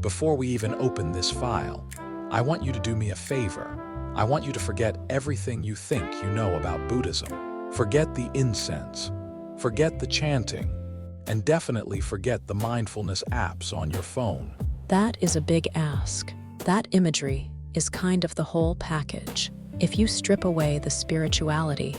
Before we even open this file, I want you to do me a favor. I want you to forget everything you think you know about Buddhism. Forget the incense, forget the chanting, and definitely forget the mindfulness apps on your phone. That is a big ask. That imagery is kind of the whole package. If you strip away the spirituality,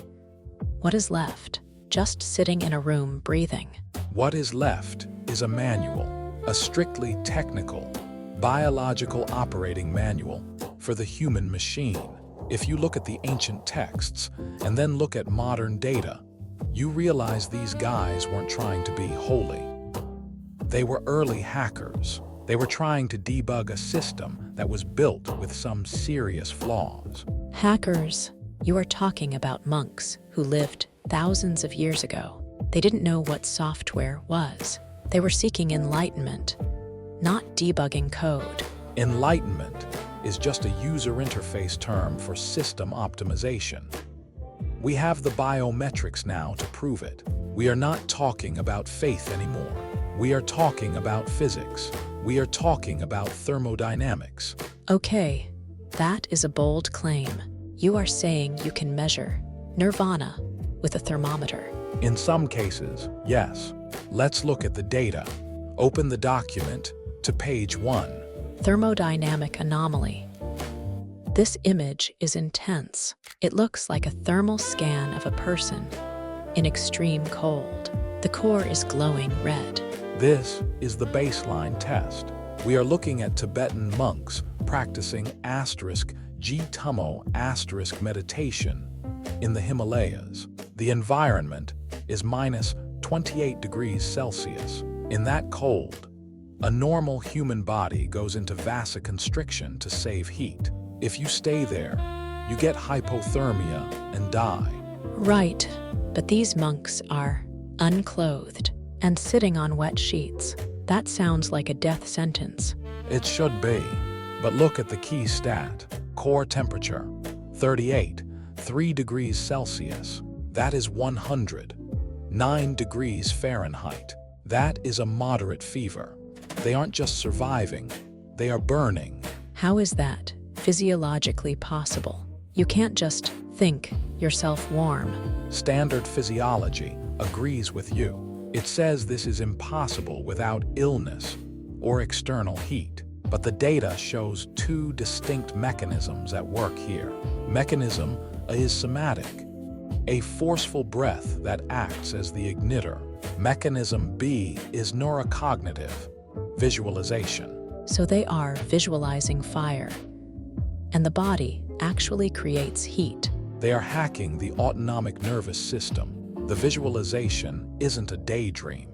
what is left? Just sitting in a room breathing. What is left is a manual, a strictly technical, biological operating manual for the human machine. If you look at the ancient texts and then look at modern data, you realize these guys weren't trying to be holy. They were early hackers. They were trying to debug a system that was built with some serious flaws. Hackers, you are talking about monks who lived thousands of years ago. They didn't know what software was. They were seeking enlightenment, not debugging code. Enlightenment is just a user interface term for system optimization. We have the biometrics now to prove it. We are not talking about faith anymore. We are talking about physics. We are talking about thermodynamics. Okay, that is a bold claim. You are saying you can measure nirvana with a thermometer. In some cases, yes. Let's look at the data. Open the document to page 1. Thermodynamic anomaly. This image is intense. It looks like a thermal scan of a person in extreme cold. The core is glowing red. This is the baseline test. We are looking at Tibetan monks practicing *G-Tummo* meditation in the Himalayas. The environment is minus 28 degrees Celsius. In that cold, a normal human body goes into vasoconstriction to save heat. If you stay there, you get hypothermia and die. Right, but these monks are unclothed and sitting on wet sheets. That sounds like a death sentence. It should be, but look at the key stat. Core temperature, 38, 3 degrees Celsius. That is 100, 9 degrees Fahrenheit. That is a moderate fever. They aren't just surviving, they are burning. How is that physiologically possible? You can't just think yourself warm. Standard physiology agrees with you. It says this is impossible without illness or external heat. But the data shows two distinct mechanisms at work here. Mechanism A is somatic, a forceful breath that acts as the igniter. Mechanism B is neurocognitive, visualization. So they are visualizing fire, and the body actually creates heat. They are hacking the autonomic nervous system. The visualization isn't a daydream.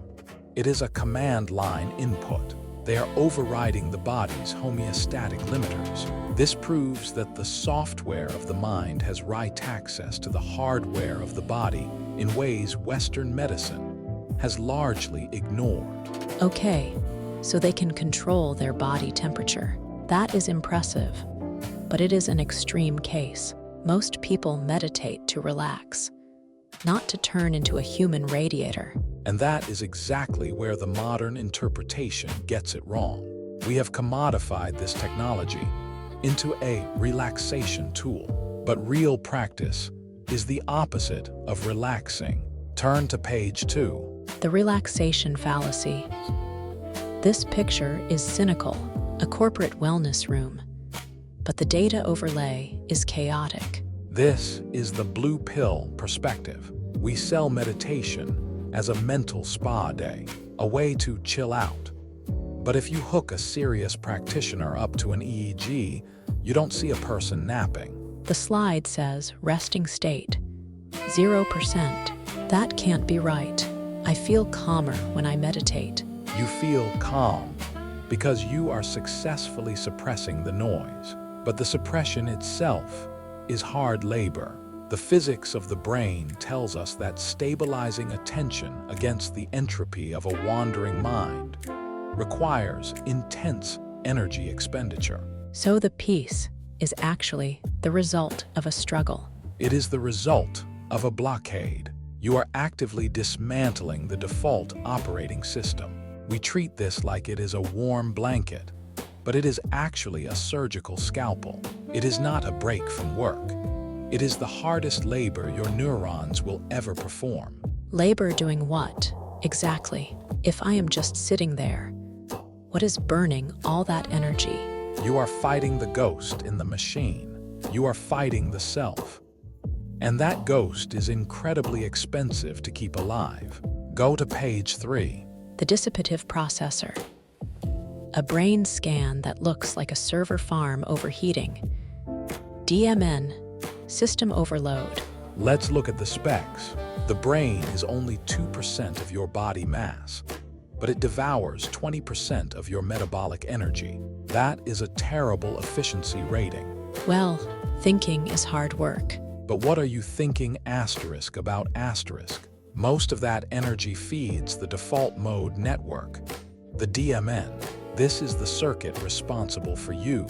It is a command line input. They are overriding the body's homeostatic limiters. This proves that the software of the mind has right access to the hardware of the body in ways Western medicine has largely ignored. Okay, so they can control their body temperature. That is impressive, but it is an extreme case. Most people meditate to relax, not to turn into a human radiator. And that is exactly where the modern interpretation gets it wrong. We have commodified this technology into a relaxation tool. But real practice is the opposite of relaxing. Turn to page 2. The relaxation fallacy. This picture is cynical, a corporate wellness room. But the data overlay is chaotic. This is the blue pill perspective. We sell meditation as a mental spa day, a way to chill out. But if you hook a serious practitioner up to an EEG, you don't see a person napping. The slide says resting state, 0%. That can't be right. I feel calmer when I meditate. You feel calm because you are successfully suppressing the noise. But the suppression itself is hard labor. The physics of the brain tells us that stabilizing attention against the entropy of a wandering mind requires intense energy expenditure. So the peace is actually the result of a struggle. It is the result of a blockade. You are actively dismantling the default operating system. We treat this like it is a warm blanket, but it is actually a surgical scalpel. It is not a break from work. It is the hardest labor your neurons will ever perform. Labor doing what, exactly? If I am just sitting there, what is burning all that energy? You are fighting the ghost in the machine. You are fighting the self. And that ghost is incredibly expensive to keep alive. Go to page 3. The dissipative processor. A brain scan that looks like a server farm overheating. DMN, system overload. Let's look at the specs. The brain is only 2% of your body mass, but it devours 20% of your metabolic energy. That is a terrible efficiency rating. Well, thinking is hard work. But what are you thinking about asterisk? Most of that energy feeds the default mode network, the DMN. This is the circuit responsible for you.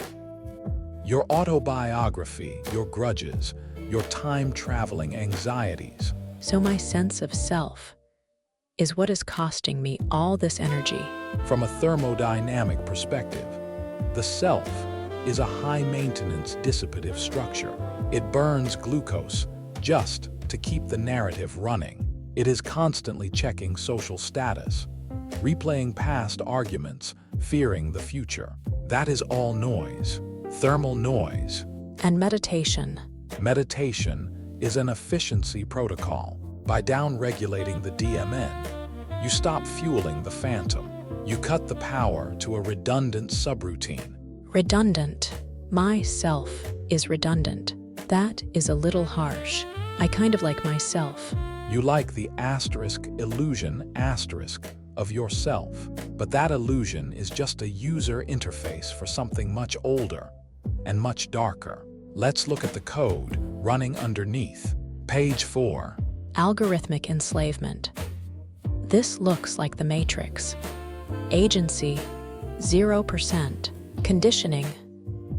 Your autobiography, your grudges, your time-traveling anxieties. So my sense of self is what is costing me all this energy. From a thermodynamic perspective, the self is a high-maintenance dissipative structure. It burns glucose just to keep the narrative running. It is constantly checking social status, replaying past arguments, fearing the future. That is all noise, thermal noise. And meditation. Meditation is an efficiency protocol. By down-regulating the DMN, you stop fueling the phantom. You cut the power to a redundant subroutine. Redundant. My self is redundant. That is a little harsh. I kind of like myself. You like the illusion of yourself, but that illusion is just a user interface for something much older and much darker. Let's look at the code running underneath. Page 4. Algorithmic enslavement. This looks like the Matrix. Agency, 0%. Conditioning,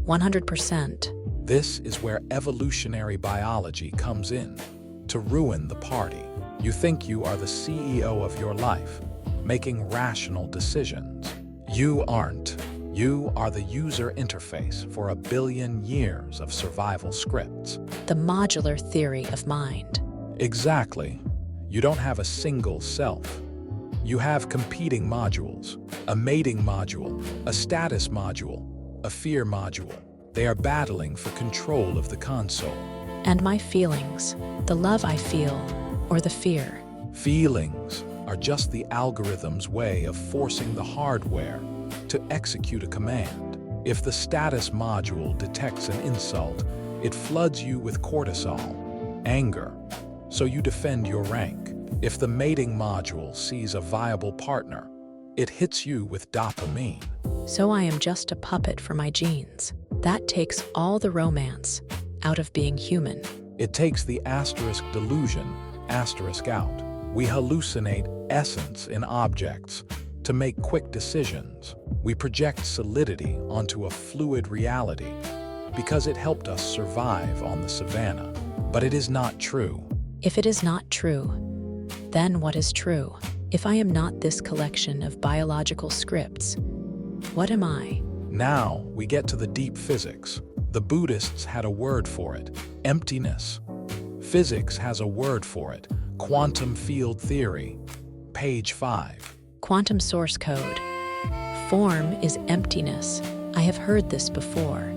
100%. This is where evolutionary biology comes in, to ruin the party. You think you are the CEO of your life, making rational decisions. You aren't. You are the user interface for 1 billion years of survival scripts. The modular theory of mind. Exactly. You don't have a single self. You have competing modules, a mating module, a status module, a fear module. They are battling for control of the console. And my feelings, the love I feel, or the fear. Feelings are just the algorithm's way of forcing the hardware to execute a command. If the status module detects an insult, it floods you with cortisol, anger, so you defend your rank. If the mating module sees a viable partner, it hits you with dopamine. So I am just a puppet for my genes. That takes all the romance out of being human. It takes the delusion out. We hallucinate essence in objects to make quick decisions. We project solidity onto a fluid reality because it helped us survive on the savannah. But it is not true. If it is not true, then what is true? If I am not this collection of biological scripts, what am I? Now we get to the deep physics. The Buddhists had a word for it, emptiness. Physics has a word for it, quantum field theory. Page 5. Quantum source code. Form is emptiness. I have heard this before,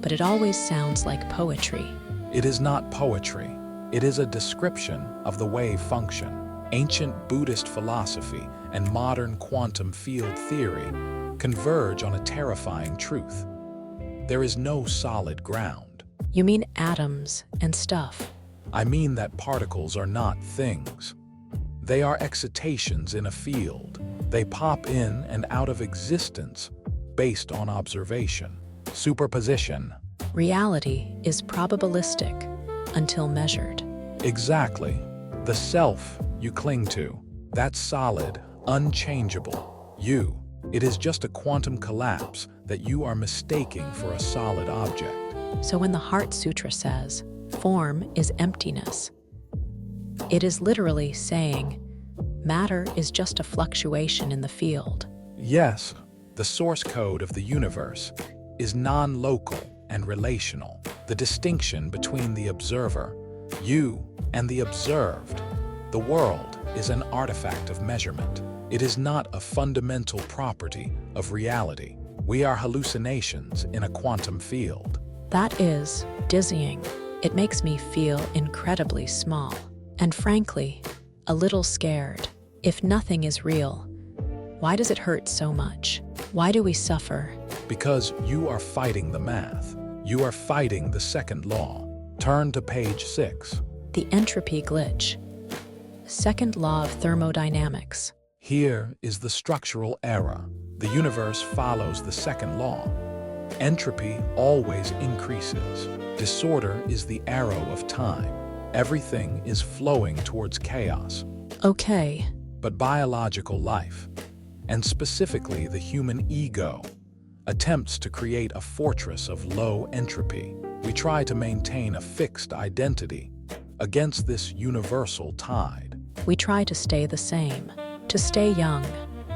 but it always sounds like poetry. It is not poetry. It is a description of the wave function. Ancient Buddhist philosophy and modern quantum field theory converge on a terrifying truth. There is no solid ground. You mean atoms and stuff? I mean that particles are not things. They are excitations in a field. They pop in and out of existence based on observation. Superposition. Reality is probabilistic until measured. Exactly. The self you cling to, that's solid, unchangeable. It is just a quantum collapse that you are mistaking for a solid object. So when the Heart Sutra says, form is emptiness, it is literally saying, matter is just a fluctuation in the field. Yes, The source code of the universe is non-local and relational. The distinction between the observer, you, and the observed, the world, is an artifact of measurement. It is not a fundamental property of reality. We are hallucinations in a quantum field. That is dizzying. It makes me feel incredibly small. And frankly, a little scared. If nothing is real, why does it hurt so much? Why do we suffer? Because you are fighting the math. You are fighting the second law. Turn to page 6. The entropy glitch. Second law of thermodynamics. Here is the structural error. The universe follows the second law. Entropy always increases. Disorder is the arrow of time. Everything is flowing towards chaos. Okay. But biological life, and specifically the human ego, attempts to create a fortress of low entropy. We try to maintain a fixed identity against this universal tide. We try to stay the same, to stay young,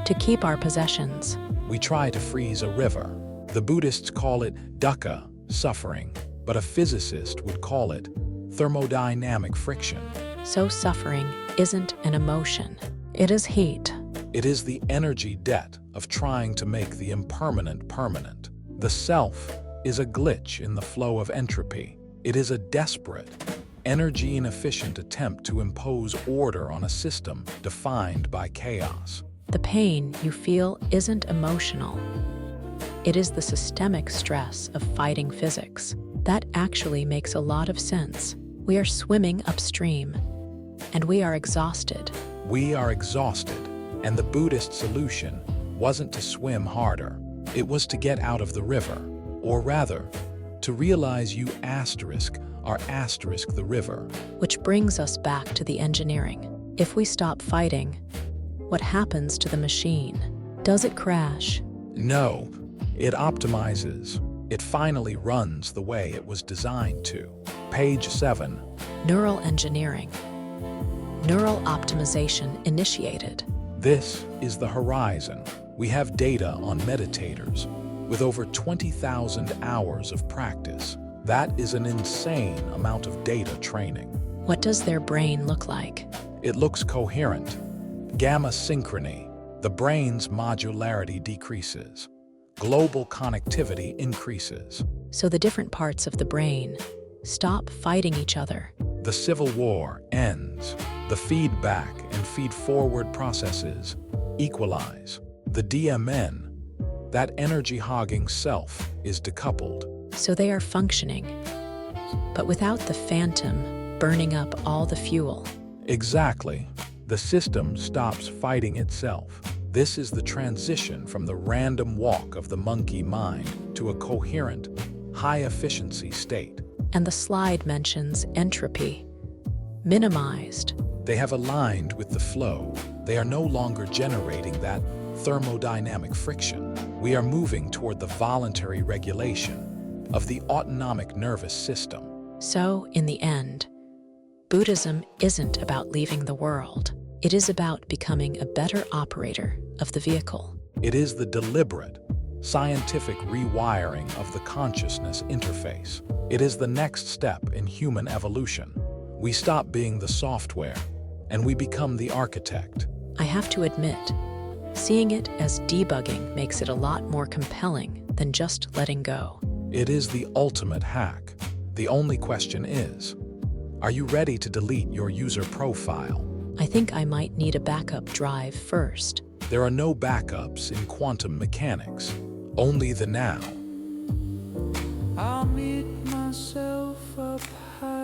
to keep our possessions. We try to freeze a river. The Buddhists call it Dukkha, suffering, but a physicist would call it thermodynamic friction. So suffering isn't an emotion. It is heat. It is the energy debt of trying to make the impermanent permanent. The self is a glitch in the flow of entropy. It is a desperate, energy-inefficient attempt to impose order on a system defined by chaos. The pain you feel isn't emotional. It is the systemic stress of fighting physics. That actually makes a lot of sense. We are swimming upstream, and we are exhausted. We are exhausted, and the Buddhist solution wasn't to swim harder. It was to get out of the river, or rather, to realize you are the river. Which brings us back to the engineering. If we stop fighting, what happens to the machine? Does it crash? No, it optimizes. It finally runs the way it was designed to. Page 7. Neural engineering. Neural optimization initiated. This is the horizon. We have data on meditators with over 20,000 hours of practice. That is an insane amount of data training. What does their brain look like? It looks coherent. Gamma synchrony. The brain's modularity decreases. Global connectivity increases. So the different parts of the brain stop fighting each other. The civil war ends. The feedback and feed-forward processes equalize. The DMN, that energy-hogging self, is decoupled. So they are functioning, but without the phantom burning up all the fuel. Exactly. The system stops fighting itself. This is the transition from the random walk of the monkey mind to a coherent, high-efficiency state. And the slide mentions entropy. Minimized. They have aligned with the flow. They are no longer generating that thermodynamic friction. We are moving toward the voluntary regulation of the autonomic nervous system. So, in the end, Buddhism isn't about leaving the world. It is about becoming a better operator of the vehicle. It is the deliberate, scientific rewiring of the consciousness interface. It is the next step in human evolution. We stop being the software, and we become the architect. I have to admit, seeing it as debugging makes it a lot more compelling than just letting go. It is the ultimate hack. The only question is, are you ready to delete your user profile? I think I might need a backup drive first. There are no backups in quantum mechanics, only the now. I'll meet myself up high.